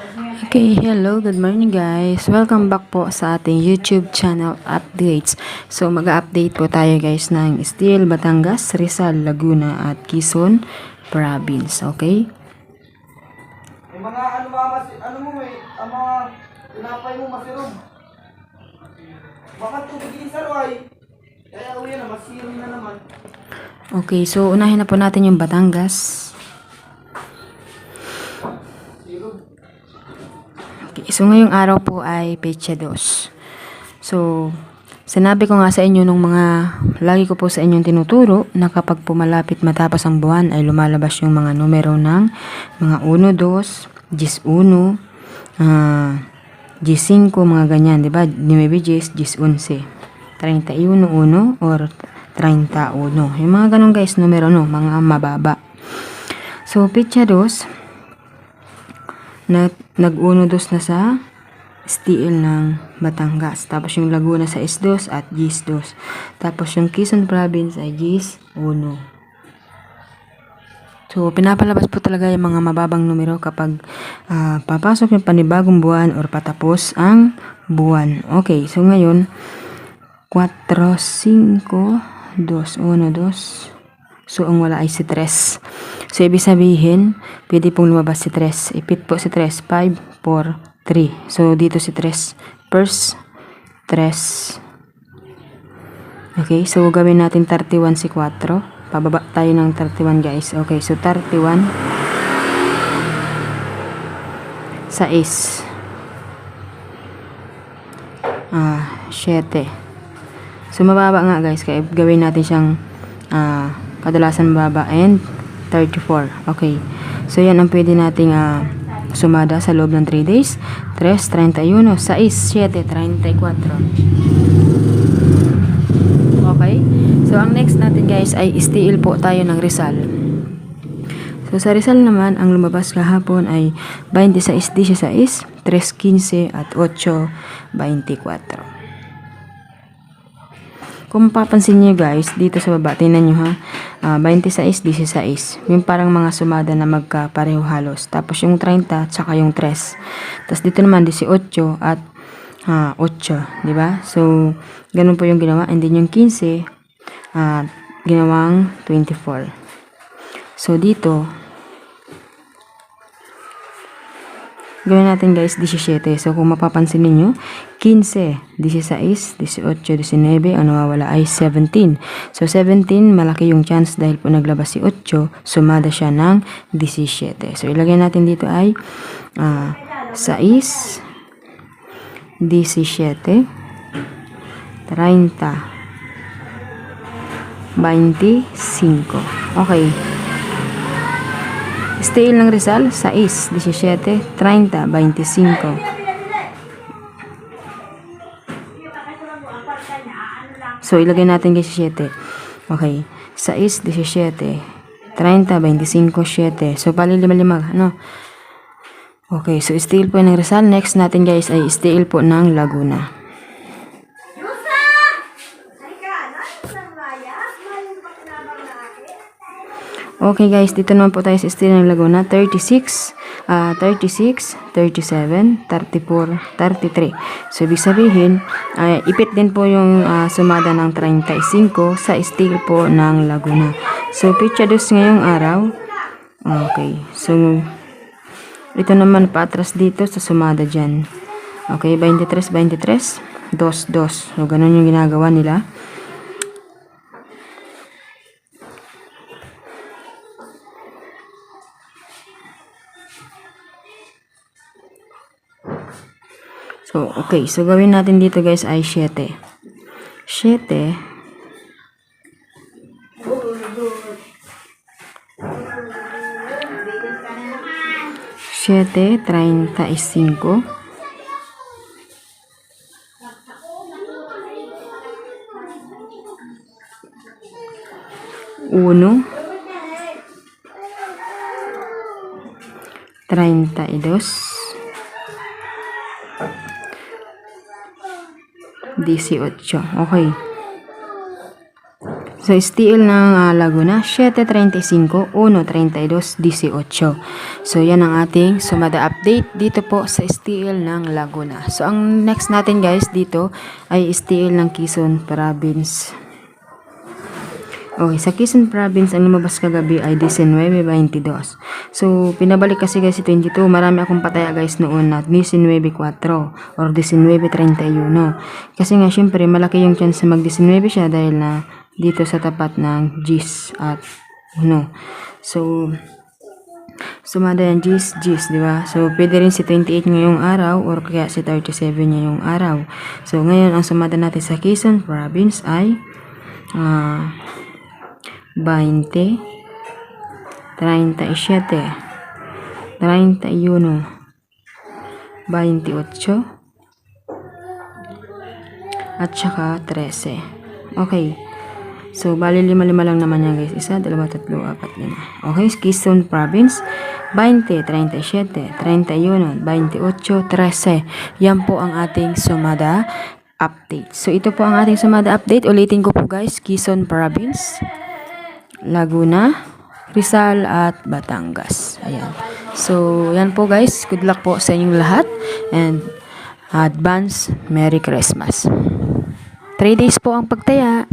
Okay, hello, good morning guys. Welcome back po sa ating YouTube channel updates. So mag-update po tayo guys ng Steel, Batangas, Rizal, Laguna at Quezon Province, okay? May mga ano mo may ang mga tinapay mo masirog. Bakit tubig din sa ruay? Kaya uwi na masiro na naman. Okay, so unahin na po natin yung Batangas. Okay, so ngayong araw po ay Pecha 2. So, sinabi ko nga sa inyo nung lagi ko po sa inyong tinuturo na kapag pumalapit matapos ang buwan ay lumalabas yung mga numero ng mga 1, 2, 10, 1, 10, mga ganyan, di ba? 9, 10, 11, 31, 1, or 31. Yung mga ganun guys, numero no, mga mababa. So, Pecha 2, nag-1, 2 na sa Steel ng Batangas. Tapos yung Laguna sa S2 at GIS2. Tapos yung Quezon Province ay GIS1. So, pinapalabas po talaga yung mga mababang numero kapag papasok yung panibagong buwan or patapos ang buwan. Okay, so ngayon, 4, 5, 2, 1, 2. So, ang wala ay si 3. So, ibig sabihin, pwede pong lumabas si 3. Ipit po si 3. 5, 4, 3. So, dito si 3. First, 3. Okay, so gawin natin 31 si 4. Pababa tayo ng 31 guys. Okay, so 31 sa 7. So, mababa nga guys. Kaya gawin natin siyang kadalasan mababa and 34. Okay. So, yan ang pwede nating sumada sa loob ng 3 days. 3, 31, 6, 7, 34. Okay. So, ang next natin guys ay Steel po tayo ng Rizal. So, sa Rizal naman, ang lumabas kahapon ay 26, 16, 3, 15 at 8, 24. Kung mapapansin niyo guys, dito sa baba, tingnan nyo ha, 26, 16. Yung parang mga sumada na magkapareho halos. Tapos yung 30, tsaka yung 3. Tapos dito naman 18 at 8, di ba? So, ganun po yung ginawa. And then yung 15, ginawang 24. So, dito, gawin natin guys 17. So kung mapapansin niyo 15, 16, 18, 19, ang nawawala ay 17. So 17, malaki yung chance dahil po naglabas si 8, sumada siya ng 17. So ilagay natin dito ay 6, 17, 30, 25. Okay. Steel ng Rizal, 6, 17, 30, 25. So, ilagay natin kay 7. Okay. 6, 17, 30, 25, 7. So, pali 5, ano? Okay. So, Steel po ng Rizal. Next natin guys ay Steel po ng Laguna. Okay guys, dito naman po tayo sa Steel ng Laguna. 36, 37, 34, 33. So, ibig sabihin, ipit din po yung sumada ng 35 sa Steel po ng Laguna. So, Pecha 2 ngayong araw. Okay. So, ito naman paatras dito sa sumada dyan. Okay, 23, 23, 2, 2. So, ganun yung ginagawa nila. So, okay. So, gawin natin dito guys ay 7. 7. 7, 35. 1, 32. 18. Okay. So, STL ng Laguna, 7:35, 1:32, 18. So, yan ang ating sumada update dito po sa STL ng Laguna. So, ang next natin guys dito ay STL ng Quezon Province. Okay, sa Quezon Province, ang lumabas kagabi ay 19:22. So, pinabalik kasi guys si 22. Marami akong pataya guys noon na 19:4 or 19:31. Kasi nga, syempre, malaki yung chance na mag-19 siya dahil na dito sa tapat ng GIS at So, sumada yan GIS, di ba? So, pwede rin si 28 ngayong araw or kaya si 37 ngayong araw. So, ngayon, ang sumada natin sa Quezon Province ay 20, 37, 31, 28, at saka 13. Okay. So, bali 5 lang naman yan guys. 1, 2, 3, 4, 5. Okay, Quezon Province, 20, 37, 31, 28, 13. Yan po ang ating sumada update. So, ito po ang ating sumada update. Ulitin ko po guys, Quezon Province, Laguna, Rizal, at Batangas. Ayan. So, yan po guys. Good luck po sa inyong lahat. And, advance Merry Christmas. 3 days po ang pagtaya.